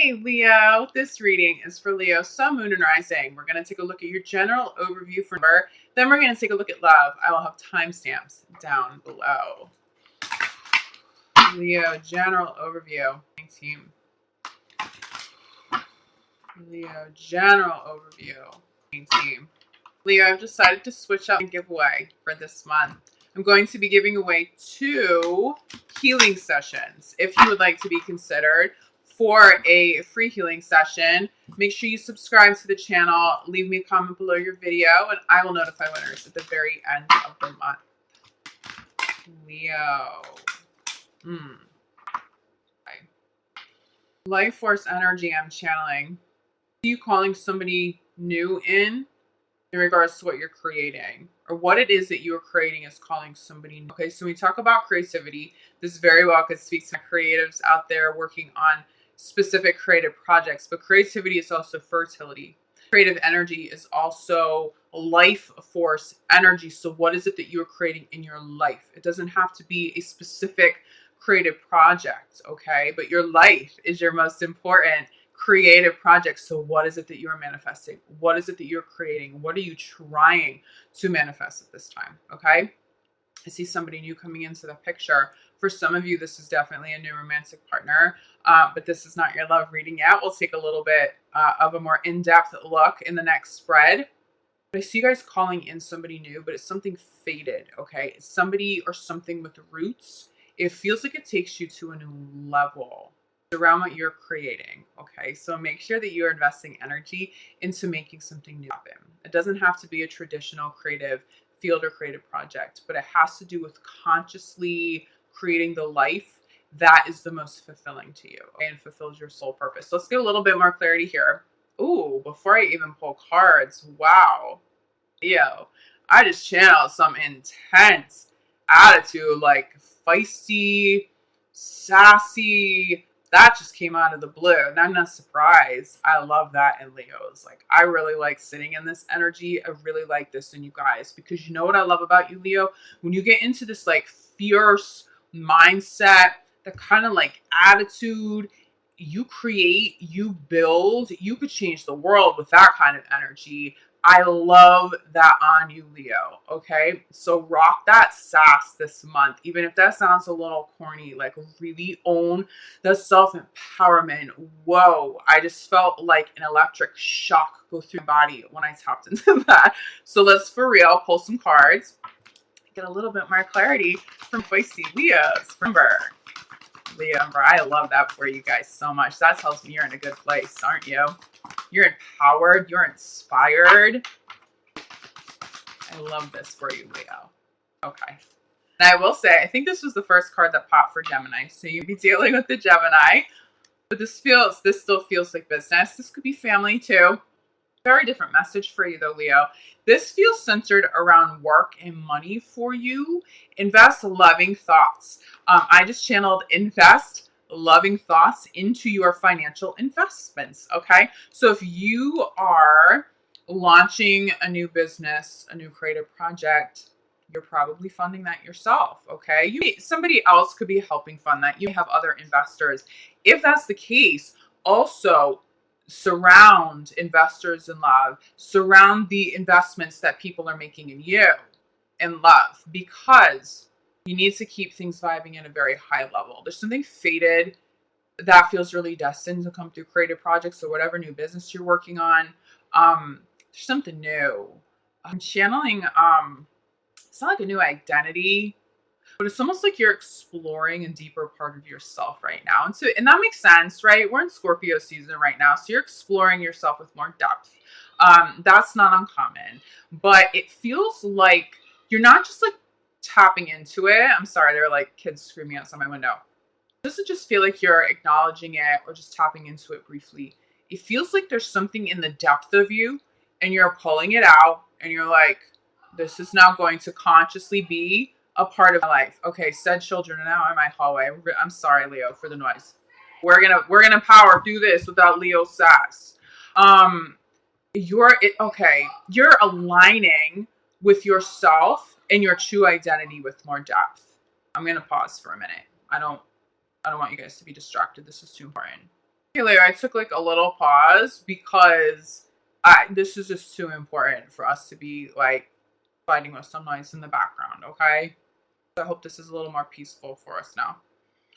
Hey Leo, this reading is for Leo, Sun, Moon, and Rising. We're going to take a look at your general overview for number. Then we're going to take a look at love. I will have timestamps down below. Leo, general overview. Team. Leo, general overview. Team. Leo, I've decided to switch up and giveaway for this month. I'm going to be giving away 2 healing sessions. If you would like to be considered for a free healing session, make sure you subscribe to the channel, leave me a comment below your video, and I will notify winners at the very end of the month. Leo. Okay. Life force energy I'm channeling. Are you calling somebody new in regards to what you're creating, or what it is that you are creating is calling somebody new? Okay, so when we talk about creativity, this very well could speak to creatives out there working on specific creative projects, but creativity is also fertility. Creative energy is also life force energy. So what is it that you're creating in your life? It doesn't have to be a specific creative project, okay? But your life is your most important creative project. So what is it that you're manifesting? What is it that you're creating? What are you trying to manifest at this time? Okay. I see somebody new coming into the picture. For some of you, this is definitely a new romantic partner, but this is not your love reading yet. We'll take a little bit of a more in-depth look in the next spread. But I see you guys calling in somebody new, but it's something faded, okay? It's somebody or something with roots. It feels like it takes you to a new level around what you're creating, okay? So make sure that you're investing energy into making something new happen. It doesn't have to be a traditional creative field or creative project, but it has to do with consciously creating the life that is the most fulfilling to you, okay, and fulfills your soul purpose. So let's get a little bit more clarity here. Ooh, before I even pull cards, wow. Leo, I just channeled some intense attitude, like feisty, sassy. That just came out of the blue, and I'm not surprised. I love that in Leos. Like, I really like sitting in this energy. I really like this in you guys, because you know what I love about you, Leo? When you get into this like fierce mindset, the kind of like attitude, you create, you build, you could change the world with that kind of energy. I love that on you, Leo. Okay, so rock that sass this month, even if that sounds a little corny. Like, really own the self-empowerment. Whoa, I just felt like an electric shock go through my body when I tapped into that. So let's for real pull some cards, get a little bit more clarity from feisty Leos. Remember, Leo, I love that for you guys so much. That tells me you're in a good place, aren't you? You're empowered. You're inspired. I love this for you, Leo. Okay. And I will say, I think this was the first card that popped for Gemini. So you'd be dealing with the Gemini. But this still feels like business. This could be family too. Very different message for you though, Leo. This feels centered around work and money for you. Invest loving thoughts. I just channeled invest loving thoughts into your financial investments. Okay. So if you are launching a new business, a new creative project, you're probably funding that yourself. Okay. Somebody else could be helping fund that. You have other investors. If that's the case, also surround investors in love, surround the investments that people are making in you in love, because you need to keep things vibing at a very high level. There's something faded that feels really destined to come through creative projects or whatever new business you're working on. There's something new. I'm channeling, it's not like a new identity, but it's almost like you're exploring a deeper part of yourself right now. And that makes sense, right? We're in Scorpio season right now. So you're exploring yourself with more depth. That's not uncommon, but it feels like you're not just like tapping into it. I'm sorry, there are like kids screaming outside my window. It doesn't just feel like you're acknowledging it or just tapping into it briefly. It feels like there's something in the depth of you and you're pulling it out and you're like, this is now going to consciously be a part of my life. Okay, said children are now in my hallway. I'm sorry, Leo, for the noise. We're gonna power through this without Leo sass. You're aligning with yourself and your true identity with more depth. I'm gonna pause for a minute. I don't want you guys to be distracted. This is too important. Okay, Leo, I took like a little pause because this is just too important for us to be like fighting with some noise in the background, okay? So I hope this is a little more peaceful for us now.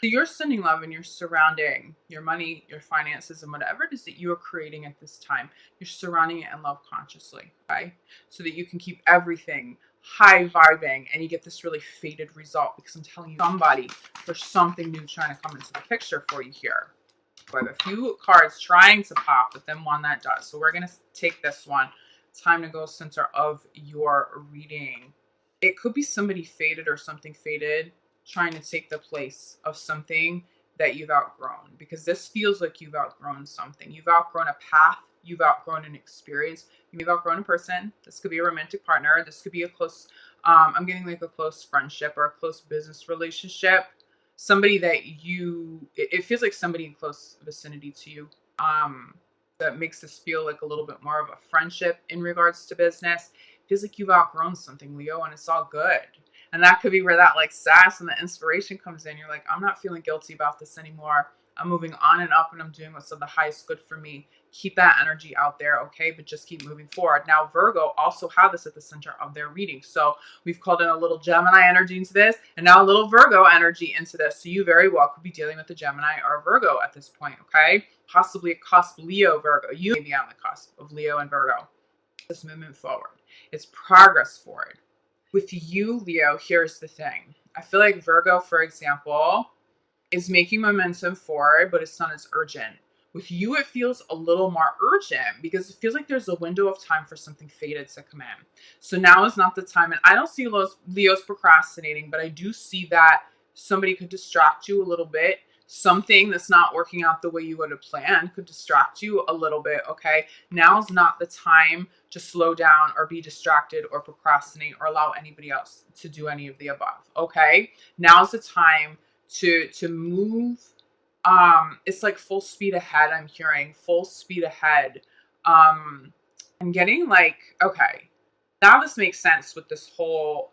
So you're sending love and you're surrounding your money, your finances, and whatever it is that you are creating at this time. You're surrounding it in love consciously, okay? So that you can keep everything high vibing and you get this really faded result because I'm telling you, somebody, there's something new trying to come into the picture for you here. We have a few cards trying to pop, but then one that does. So we're going to take this one. Time to go center of your reading. It could be somebody faded or something faded trying to take the place of something that you've outgrown, because this feels like you've outgrown something. You've outgrown a path. You've outgrown an experience. You've outgrown a person. This could be a romantic partner. This could be a close, I'm getting like a close friendship or a close business relationship. Somebody that it feels like somebody in close vicinity to you. That makes this feel like a little bit more of a friendship in regards to business. It feels like you've outgrown something, Leo, and it's all good. And that could be where that like sass and the inspiration comes in. You're like, I'm not feeling guilty about this anymore. I'm moving on and up and I'm doing what's of the highest good for me. Keep that energy out there, okay? But just keep moving forward. Now, Virgo also have this at the center of their reading. So we've called in a little Gemini energy into this and now a little Virgo energy into this. So you very well could be dealing with a Gemini or a Virgo at this point, okay? Possibly a cusp Leo Virgo. You may be on the cusp of Leo and Virgo. This movement forward. It's progress forward. With you, Leo, here's the thing. I feel like Virgo, for example, is making momentum forward, but it's not as urgent. With you, it feels a little more urgent because it feels like there's a window of time for something faded to come in. So now is not the time. And I don't see Leo's procrastinating, but I do see that somebody could distract you a little bit. Something that's not working out the way you would have planned could distract you a little bit, okay? Now's not the time to slow down or be distracted or procrastinate or allow anybody else to do any of the above, okay? Now's the time to move. It's like full speed ahead. I'm hearing full speed ahead. I'm getting like, okay, now this makes sense with this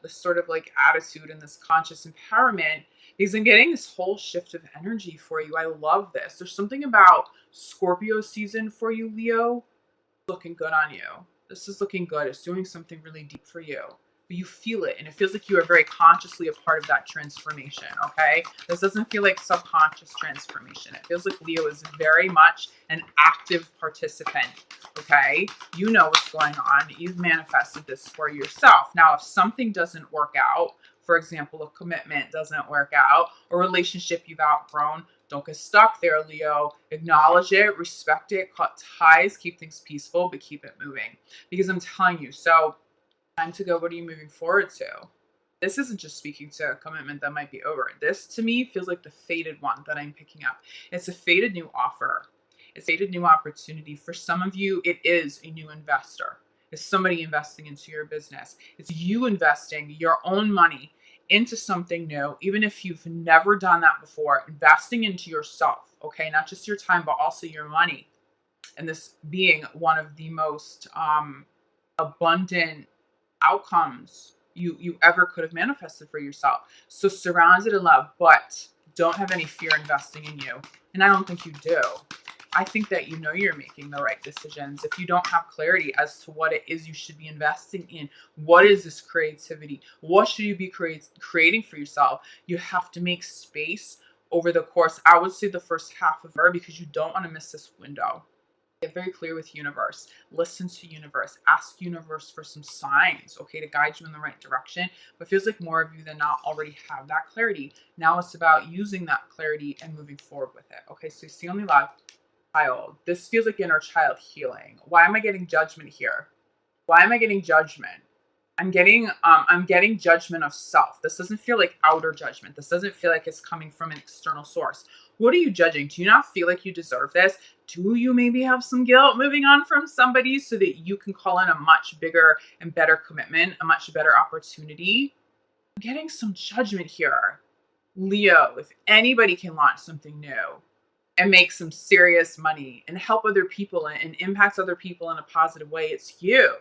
sort of like attitude and this conscious empowerment, because I'm getting this whole shift of energy for you. I love this. There's something about Scorpio season for you, Leo, looking good on you. This is looking good. It's doing something really deep for you. But you feel it, and it feels like you are very consciously a part of that transformation, okay? This doesn't feel like subconscious transformation. It feels like Leo is very much an active participant, okay? You know what's going on. You've manifested this for yourself. Now, if something doesn't work out, for example, a commitment doesn't work out, a relationship you've outgrown, don't get stuck there, Leo. Acknowledge it, respect it, cut ties, keep things peaceful, but keep it moving. Because I'm telling you, so time to go. What are you moving forward to? This isn't just speaking to a commitment that might be over. This, to me, feels like the faded one that I'm picking up. It's a faded new offer. It's a faded new opportunity. For some of you, it is a new investor. It's somebody investing into your business. It's you investing your own money into something new, even if you've never done that before, investing into yourself, okay? Not just your time, but also your money. And this being one of the most abundant outcomes you ever could have manifested for yourself. So surrounded in love, but don't have any fear investing in you. And I don't think you do. I think that you know you're making the right decisions. If you don't have clarity as to what it is you should be investing in, what is this creativity? What should you be creating for yourself? You have to make space over the course, I would say the first half of her, because you don't want to miss this window. Get very clear with universe. Listen to universe. Ask universe for some signs, okay, to guide you in the right direction. But it feels like more of you than not already have that clarity. Now it's about using that clarity and moving forward with it. Okay, so you see only love. Child. This feels like inner child healing. Why am I getting judgment here? Why am I getting judgment? I'm getting judgment of self. This doesn't feel like outer judgment. This doesn't feel like it's coming from an external source. What are you judging? Do you not feel like you deserve this? Do you maybe have some guilt moving on from somebody so that you can call in a much bigger and better commitment, a much better opportunity? I'm getting some judgment here. Leo, if anybody can launch something new and make some serious money and help other people and impact other people in a positive way, it's you.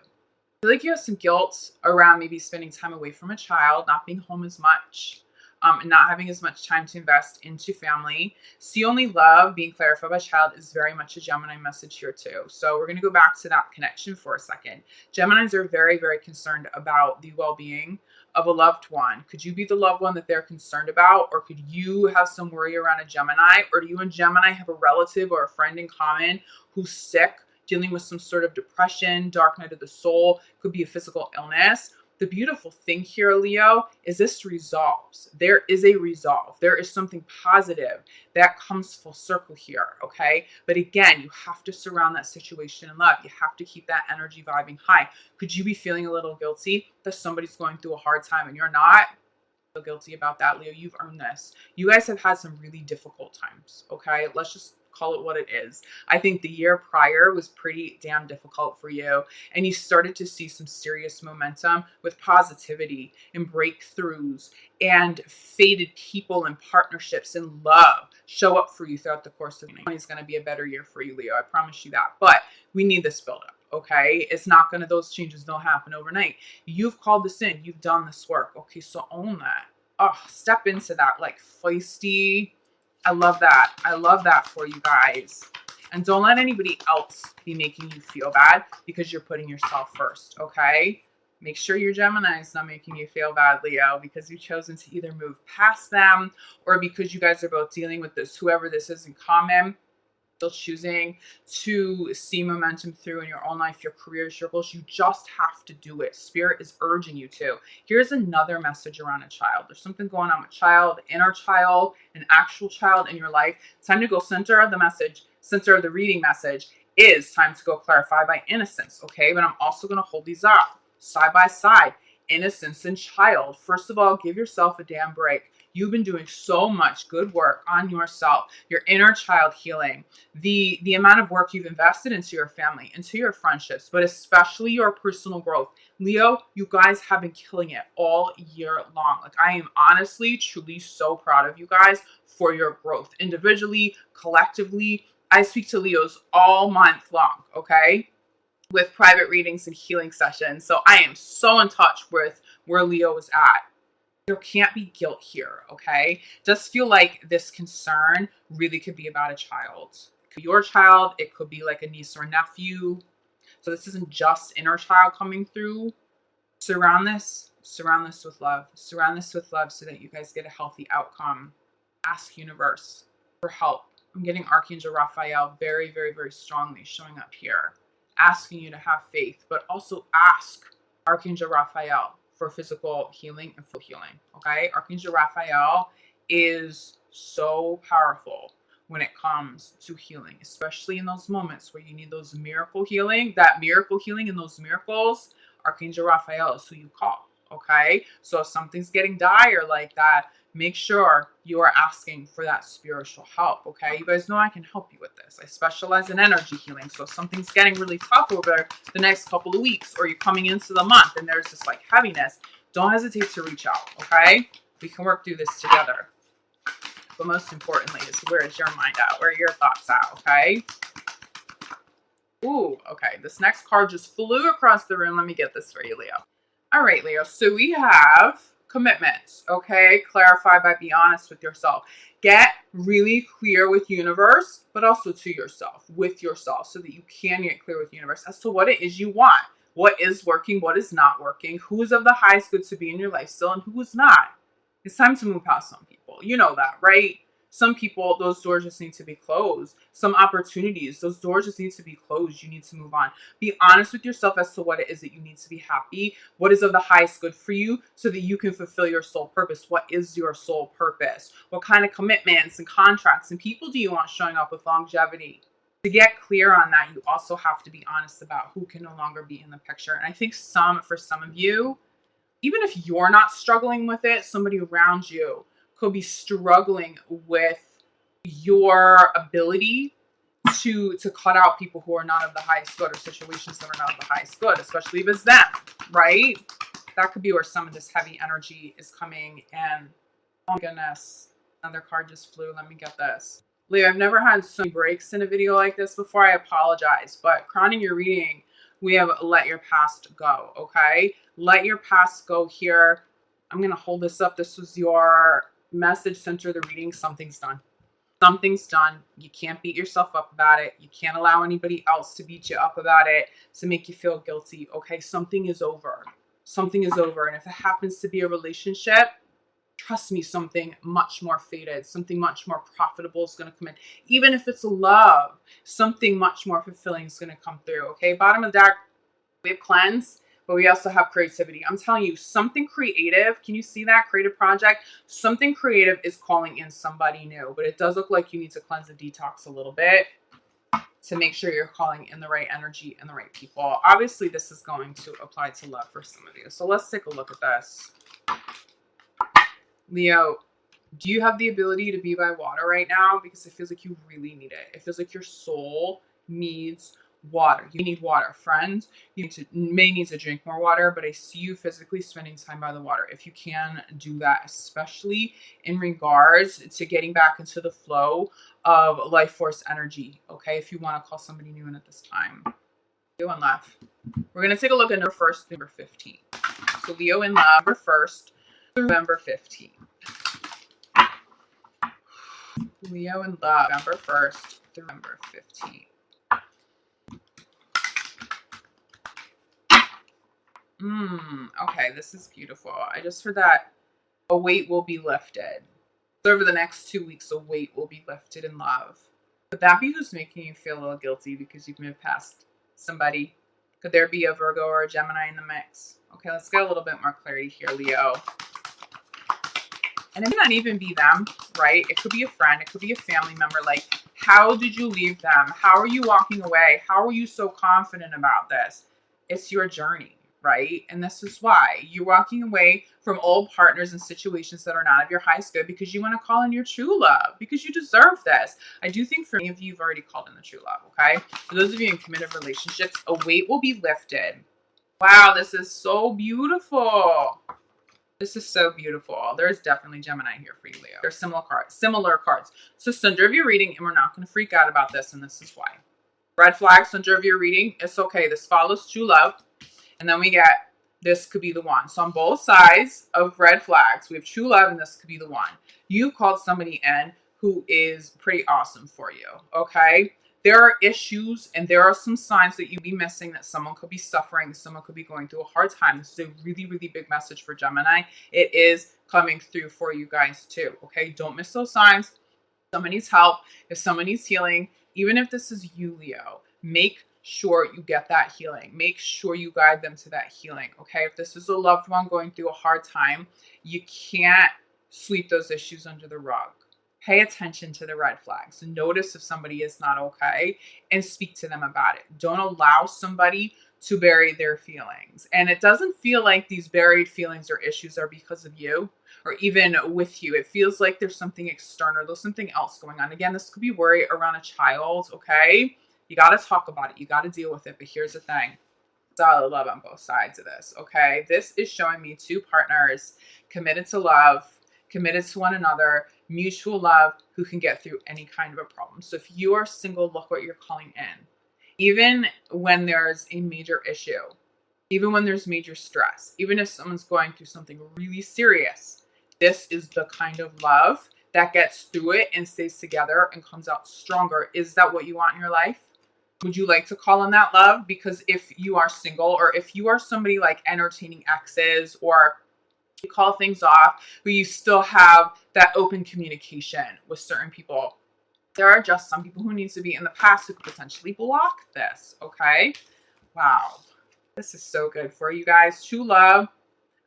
I feel like you have some guilt around maybe spending time away from a child, not being home as much. and not having as much time to invest into family. See only love being clarified by child is very much a Gemini message here too. So we're going to go back to that connection for a second. Geminis are very, very concerned about the well-being of a loved one. Could you be the loved one that they're concerned about? Or could you have some worry around a Gemini? Or do you and Gemini have a relative or a friend in common who's sick, dealing with some sort of depression, dark night of the soul, could be a physical illness? The beautiful thing here, Leo, is this resolves. There is a resolve. There is something positive that comes full circle here, okay? But again, you have to surround that situation in love. You have to keep that energy vibing high. Could you be feeling a little guilty that somebody's going through a hard time and you're not? Feel guilty about that, Leo. You've earned this. You guys have had some really difficult times, okay? Let's just call it what it is. I think the year prior was pretty damn difficult for you, and you started to see some serious momentum with positivity and breakthroughs and fated people and partnerships and love show up for you throughout the course of the year. It's going to be a better year for you, Leo. I promise you that. But we need this buildup. Okay, it's not going to, those changes don't happen overnight. You've called this in, you've done this work. Okay, so own that. Oh, step into that, like feisty. I love that. I love that for you guys. And don't let anybody else be making you feel bad because you're putting yourself first. Okay, make sure your Gemini is not making you feel bad, Leo, because you've chosen to either move past them or because you guys are both dealing with this, whoever this is in common. Still choosing to see momentum through in your own life, your careers, your goals. You just have to do it. Spirit is urging you to. Here's another message around a child. There's something going on with child, inner child, an actual child in your life. It's time to go center of the message, center of the reading message is time to go clarify by innocence. Okay, but I'm also going to hold these up side by side. Innocence and child. First of all, give yourself a damn break. You've been doing so much good work on yourself, your inner child healing, the amount of work you've invested into your family, into your friendships, but especially your personal growth. Leo, you guys have been killing it all year long. Like, I am honestly, truly so proud of you guys for your growth individually, collectively. I speak to Leos all month long, okay? With private readings and healing sessions. So I am so in touch with where Leo is at. There can't be guilt here, okay? Just feel like this concern really could be about a child. It could be your child. It could be like a niece or a nephew. So this isn't just inner child coming through. Surround this with love. Surround this with love so that you guys get a healthy outcome. Ask universe for help. I'm getting Archangel Raphael very, very, very strongly showing up here, asking you to have faith, but also ask Archangel Raphael for physical healing and full healing. Okay, Archangel Raphael is so powerful when it comes to healing, especially in those moments where you need those miracle healing, that miracle healing and those miracles. Archangel Raphael is who you call. Okay, so if something's getting dire like that, make sure you are asking for that spiritual help. Okay, you guys know I can help you with this. I specialize in energy healing. So if something's getting really tough over the next couple of weeks, or you're coming into the month and there's this like heaviness, don't hesitate to reach out. Okay, we can work through this together. But most importantly is, where is your mind at? Where are your thoughts at? Okay. Ooh, okay. This next card just flew across the room. Let me get this for you, Leo. All right, Leo. So we have commitments, okay? Clarify by be honest with yourself. Get really clear with universe, but also to yourself, with yourself, so that you can get clear with universe as to what it is you want. What is working, what is not working, who is of the highest good to be in your life still, and who is not. It's time to move past some people. You know that, right? Some people, those doors just need to be closed. Some opportunities, those doors just need to be closed. You need to move on. Be honest with yourself as to what it is that you need to be happy. What is of the highest good for you so that you can fulfill your soul purpose. What is your soul purpose? What kind of commitments and contracts and people do you want showing up with longevity? To get clear on that, you also have to be honest about who can no longer be in the picture. And I think for some of you, even if you're not struggling with it, somebody around you could be struggling with your ability to cut out people who are not of the highest good, or situations that are not of the highest good, especially if it's them, right? That could be where some of this heavy energy is coming. And oh my goodness, another card just flew. Let me get this. Leo, I've never had so many breaks in a video like this before. I apologize, but crowning your reading, we have let your past go, okay? Let your past go here. I'm going to hold this up. This was your message center, the reading. Something's done. Something's done. You can't beat yourself up about it. You can't allow anybody else to beat you up about it, to make you feel guilty. Okay, something is over. Something is over. And if it happens to be a relationship, trust me, something much more fated, something much more profitable is going to come in. Even if it's love, something much more fulfilling is going to come through. Okay, bottom of the deck, we have cleanse, but we also have creativity. I'm telling you, something creative. Can you see that creative project? Something creative is calling in somebody new, but it does look like you need to cleanse and detox a little bit to make sure you're calling in the right energy and the right people. Obviously, this is going to apply to love for some of you. So let's take a look at this. Leo, do you have the ability to be by water right now? Because it feels like you really need it. It feels like your soul needs water. You need water. Friends, you may need to drink more water, but I see you physically spending time by the water. If you can do that, especially in regards to getting back into the flow of life force energy, okay? If you want to call somebody new in at this time. Leo in love. We're going to take a look at number 1st, number 15. So Leo in love, November 1st through November 15. Leo in love, November 1st through November 15th. Okay, this is beautiful. I just heard that a weight will be lifted. So over the next 2 weeks, a weight will be lifted in love. Could that be who's making you feel a little guilty because you've moved past somebody? Could there be a Virgo or a Gemini in the mix? Okay, let's get a little bit more clarity here, Leo. And it may not even be them, right? It could be a friend. It could be a family member. Like, how did you leave them? How are you walking away? How are you so confident about this? It's your journey, right? And this is why you're walking away from old partners and situations that are not of your highest good because you want to call in your true love, because you deserve this. I do think for many of you, you've already called in the true love, okay? For those of you in committed relationships, a weight will be lifted. Wow, this is so beautiful. This is so beautiful. There's definitely Gemini here for you, Leo. There's similar cards. So center of your reading, and we're not going to freak out about this, and this is why. Red flag, center of your reading. It's okay. This follows true love. And then we get, this could be the one. So on both sides of red flags, we have true love, and this could be the one. You called somebody in who is pretty awesome for you, okay? There are issues and there are some signs that you'd be missing, that someone could be suffering, someone could be going through a hard time. This is a really, really big message for Gemini. It is coming through for you guys too, okay? Don't miss those signs. If someone needs help, if someone needs healing, even if this is you, Leo, make sure you get that healing. Make sure you guide them to that healing, okay? If this is a loved one going through a hard time, you can't sweep those issues under the rug. Pay attention to the red flags. Notice if somebody is not okay and speak to them about it. Don't allow somebody to bury their feelings. And it doesn't feel like these buried feelings or issues are because of you or even with you. It feels like there's something external. There's something else going on. Again, this could be worry around a child, okay? You got to talk about it. You got to deal with it. But here's the thing. Solid love on both sides of this, okay? This is showing me two partners committed to love, committed to one another, mutual love, who can get through any kind of a problem. So if you are single, look what you're calling in. Even when there's a major issue, even when there's major stress, even if someone's going through something really serious, this is the kind of love that gets through it and stays together and comes out stronger. Is that what you want in your life? Would you like to call on that love? Because if you are single, or if you are somebody like entertaining exes, or you call things off, but you still have that open communication with certain people, there are just some people who need to be in the past who could potentially block this, okay? Wow. This is so good for you guys. True love,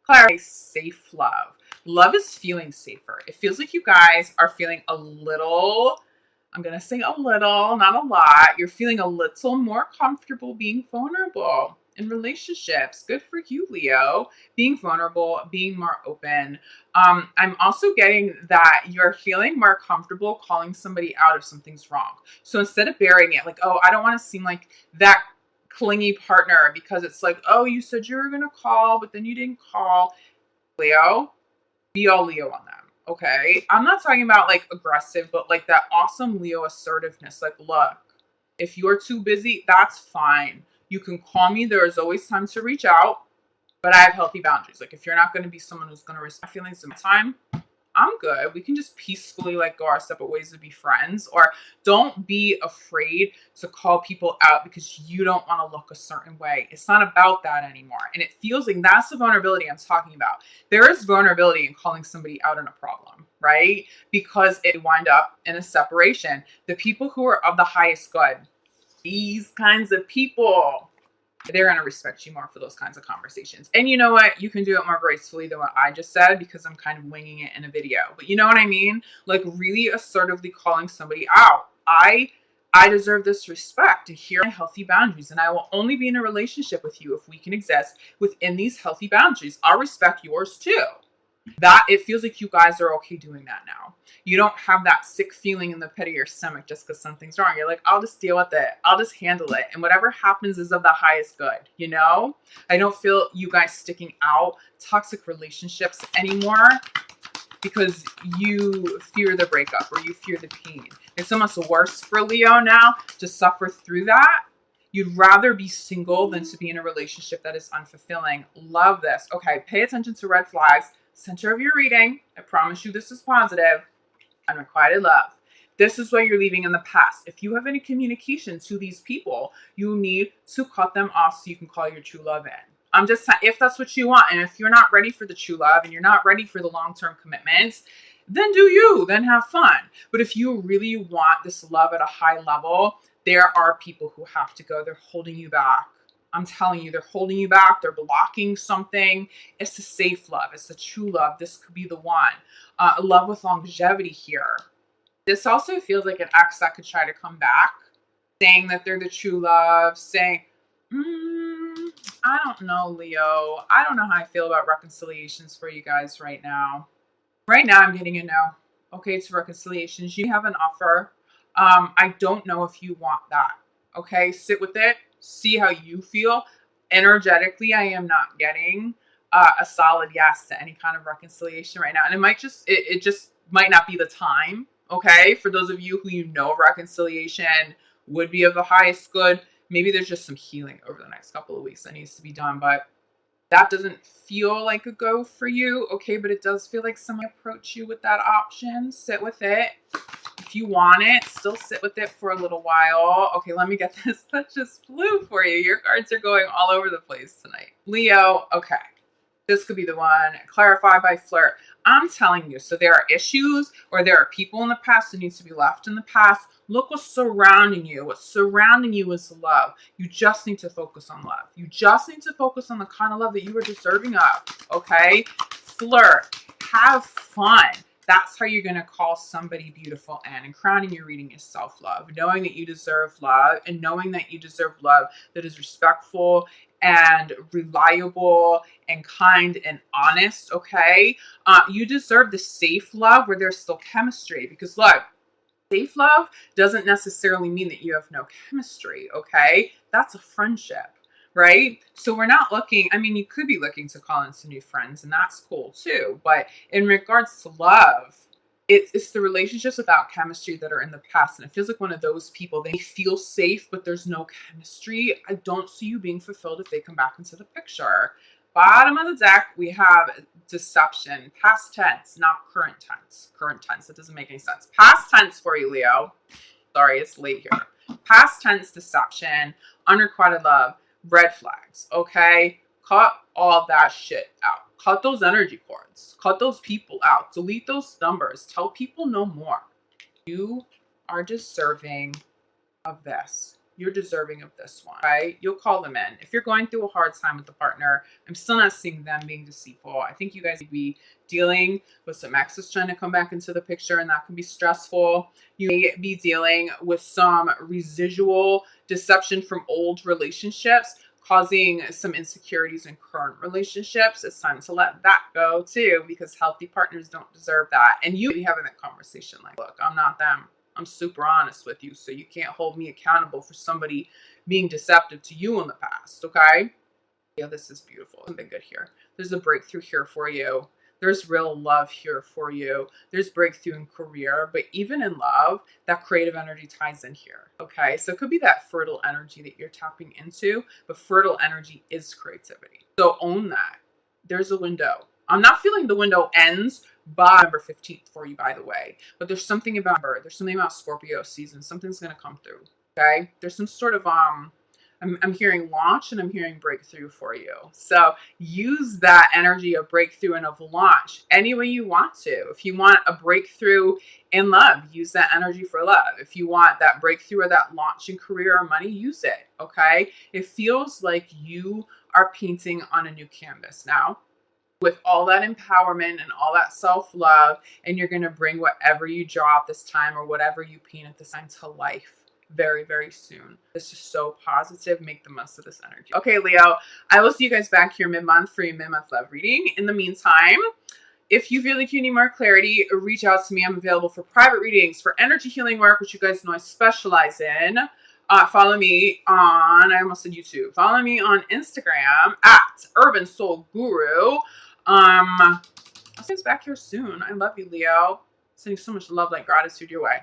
clarity, safe love. Love is feeling safer. It feels like you guys are feeling a little, I'm going to say a little, not a lot. You're feeling a little more comfortable being vulnerable in relationships. Good for you, Leo. Being vulnerable, being more open. I'm also getting that you're feeling more comfortable calling somebody out if something's wrong. So instead of burying it, like, oh, I don't want to seem like that clingy partner because it's like, oh, you said you were going to call, but then you didn't call. Leo, be all Leo on them. Okay. I'm not talking about like aggressive, but like that awesome Leo assertiveness. Like, look, if you're too busy, that's fine. You can call me. There is always time to reach out. but I have healthy boundaries. Like if you're not going to be someone who's going to respect feelings in my time, I'm good. We can just peacefully like go our separate ways to be friends. Or don't be afraid to call people out because you don't want to look a certain way. It's not about that anymore. And it feels like that's the vulnerability I'm talking about. There is vulnerability in calling somebody out on a problem, right? Because it wind up in a separation. The people who are of the highest good, these kinds of people, they're going to respect you more for those kinds of conversations. And you know what? You can do it more gracefully than what I just said because I'm kind of winging it in a video. But you know what I mean? Like really assertively calling somebody out. I deserve this respect to hear my healthy boundaries, and I will only be in a relationship with you if we can exist within these healthy boundaries. I'll respect yours too. That it feels like you guys are okay doing that now. You don't have that sick feeling in the pit of your stomach just because something's wrong. You're like, I'll just deal with it. I'll just handle it. And whatever happens is of the highest good, you know? I don't feel you guys sticking out toxic relationships anymore because you fear the breakup or you fear the pain. It's almost worse for Leo now to suffer through that. You'd rather be single than to be in a relationship that is unfulfilling. Love this. Okay, pay attention to red flags. Center of your reading. I promise you this is positive. Unrequited love. This is what you're leaving in the past. If you have any communication to these people, you need to cut them off so you can call your true love in. I'm just saying, if that's what you want, and if you're not ready for the true love and you're not ready for the long-term commitments, then do you, then have fun. But if you really want this love at a high level, there are people who have to go. They're holding you back. I'm telling you, they're holding you back. They're blocking something. It's a safe love. It's a true love. This could be the one. A love with longevity here. This also feels like an ex that could try to come back, saying that they're the true love, saying, I don't know, Leo. I don't know how I feel about reconciliations for you guys right now. Right now, I'm getting a no. Okay, it's reconciliations. You have an offer. I don't know if you want that. Okay, sit with it. See how you feel. Energetically, I am not getting a solid yes to any kind of reconciliation right now. And it might just, it just might not be the time. Okay, for those of you who you know reconciliation would be of the highest good, maybe there's just some healing over the next couple of weeks that needs to be done. But that doesn't feel like a go for you. Okay, but it does feel like someone approach you with that option. Sit with it. If you want it, still sit with it for a little while. Okay, let me get this. That just flew for you. Your cards are going all over the place tonight. Leo, okay. This could be the one. Clarify by flirt. I'm telling you, so there are issues or there are people in the past that needs to be left in the past. Look what's surrounding you. What's surrounding you is love. You just need to focus on love. You just need to focus on the kind of love that you are deserving of, okay? Flirt. Have fun. That's how you're going to call somebody beautiful and crowning your reading is self-love. Knowing that you deserve love and knowing that you deserve love that is respectful and reliable and kind and honest, okay? You deserve the safe love where there's still chemistry because look, safe love doesn't necessarily mean that you have no chemistry, okay? That's a friendship, right? So we're not looking, I mean, you could be looking to call in some new friends and that's cool too. But in regards to love, it's the relationships without chemistry that are in the past. And it feels like one of those people, they feel safe, but there's no chemistry. I don't see you being fulfilled if they come back into the picture. Bottom of the deck, we have deception. Past tense, not current tense. Current tense, it doesn't make any sense. Past tense for you, Leo. Sorry, it's late here. Past tense deception, unrequited love, red flags, okay? Cut all that shit out. Cut those energy cords. Cut those people out. Delete those numbers. Tell people no more. You are deserving of this. You're deserving of this one, right? You'll call them in. If you're going through a hard time with the partner, I'm still not seeing them being deceitful. I think you guys would be dealing with some exes trying to come back into the picture, and that can be stressful. You may be dealing with some residual deception from old relationships, causing some insecurities in current relationships. It's time to let that go too, because healthy partners don't deserve that. And you be having that conversation like, look, I'm not them. I'm super honest with you, so you can't hold me accountable for somebody being deceptive to you in the past, okay? Yeah, this is beautiful. Something good here. There's a breakthrough here for you. There's real love here for you. There's breakthrough in career, but even in love, that creative energy ties in here. Okay. So it could be that fertile energy that you're tapping into, but fertile energy is creativity. So own that. There's a window. I'm not feeling the window ends by November 15th for you, by the way, but there's something about Scorpio season. Something's going to come through. Okay. There's some sort of, I'm hearing launch and I'm hearing breakthrough for you. So use that energy of breakthrough and of launch any way you want to. If you want a breakthrough in love, use that energy for love. If you want that breakthrough or that launch in career or money, use it. Okay. It feels like you are painting on a new canvas now with all that empowerment and all that self-love, and you're going to bring whatever you draw at this time or whatever you paint at this time to life very, very soon. This is so positive. Make the most of this energy. Okay, Leo, I will see you guys back here mid-month for your mid-month love reading. In the meantime, if you feel like you need more clarity, reach out to me. I'm available for private readings, for energy healing work, which you guys know I specialize in. Follow me on, I almost said YouTube. Follow me on Instagram at Urban Soul Guru. I'll see you guys back here soon. I love you, Leo. Sending so much love, like gratitude your way.